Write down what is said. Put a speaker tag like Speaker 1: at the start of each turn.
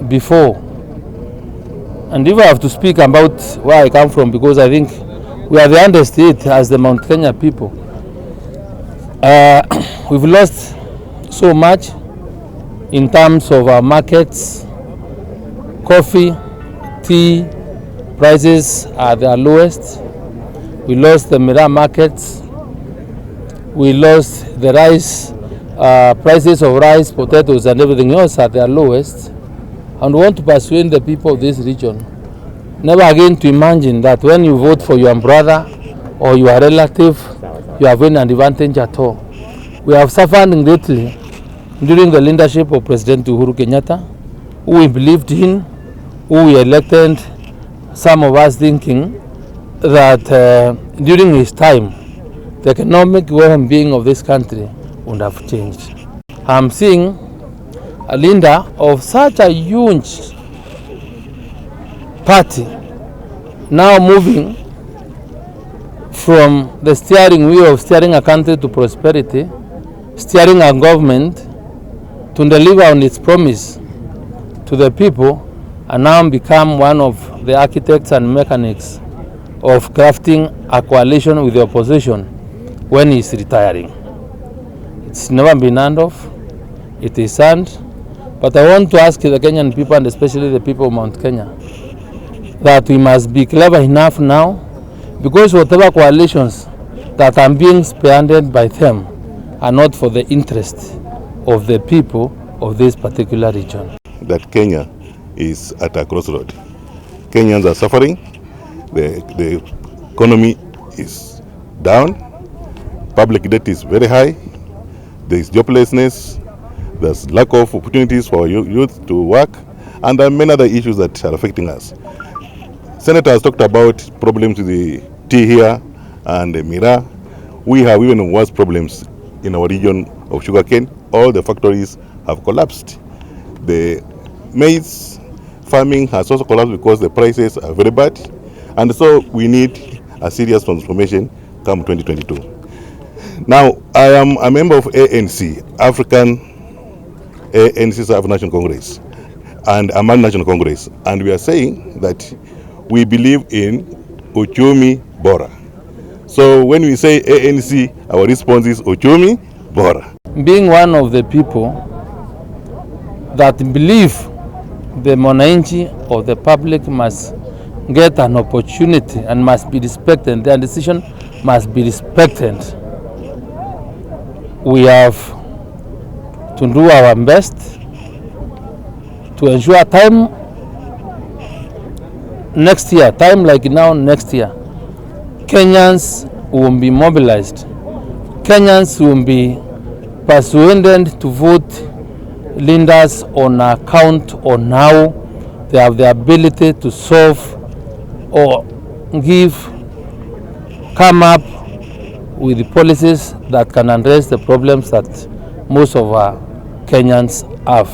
Speaker 1: before. And if I have to speak about where I come from, because I think we are the understate as the Mount Kenya people, we've lost so much in terms of our markets. Coffee, tea prices are their lowest. We lost the miraa markets. We lost the rice, prices of rice, potatoes and everything else at their lowest. And we want to persuade the people of this region never again to imagine that when you vote for your brother or your relative, you have an advantage at all. We have suffered greatly during the leadership of President Uhuru Kenyatta, who we believed in, who we elected, some of us thinking that during his time, the economic well-being of this country would have changed. I'm seeing a leader of such a huge party now moving from the steering wheel of steering a country to prosperity, steering a government to deliver on its promise to the people, and now become one of the architects and mechanics of crafting a coalition with the opposition when he's retiring. It's never been heard of. It is sad. But I want to ask the Kenyan people, and especially the people of Mount Kenya, that we must be clever enough now, because whatever coalitions that are being spearheaded by them are not for the interest of the people of this particular region.
Speaker 2: That Kenya is at a crossroad. Kenyans are suffering. The economy is down. Public debt is very high. There is joblessness. There's lack of opportunities for youth to work, and there are many other issues that are affecting us. Senator has talked about problems with the tea here and the miraa. We have even worse problems in our region of sugarcane. All the factories have collapsed. The maize farming has also collapsed because the prices are very bad, and so we need a serious transformation come 2022. Now, I am a member of ANC, ANC South National Congress, and Amal National Congress, and we are saying that we believe in Uchumi Bora. So when we say ANC, our response is Uchumi Bora.
Speaker 1: Being one of the people that believe the mwananchi or the public must get an opportunity and must be respected, their decision must be respected, we have to do our best to ensure time next year, time like now next year, Kenyans will be mobilized. Kenyans will be persuaded to vote leaders on account on how they have the ability to solve or come up with the policies that can address the problems that most of our Kenyans have.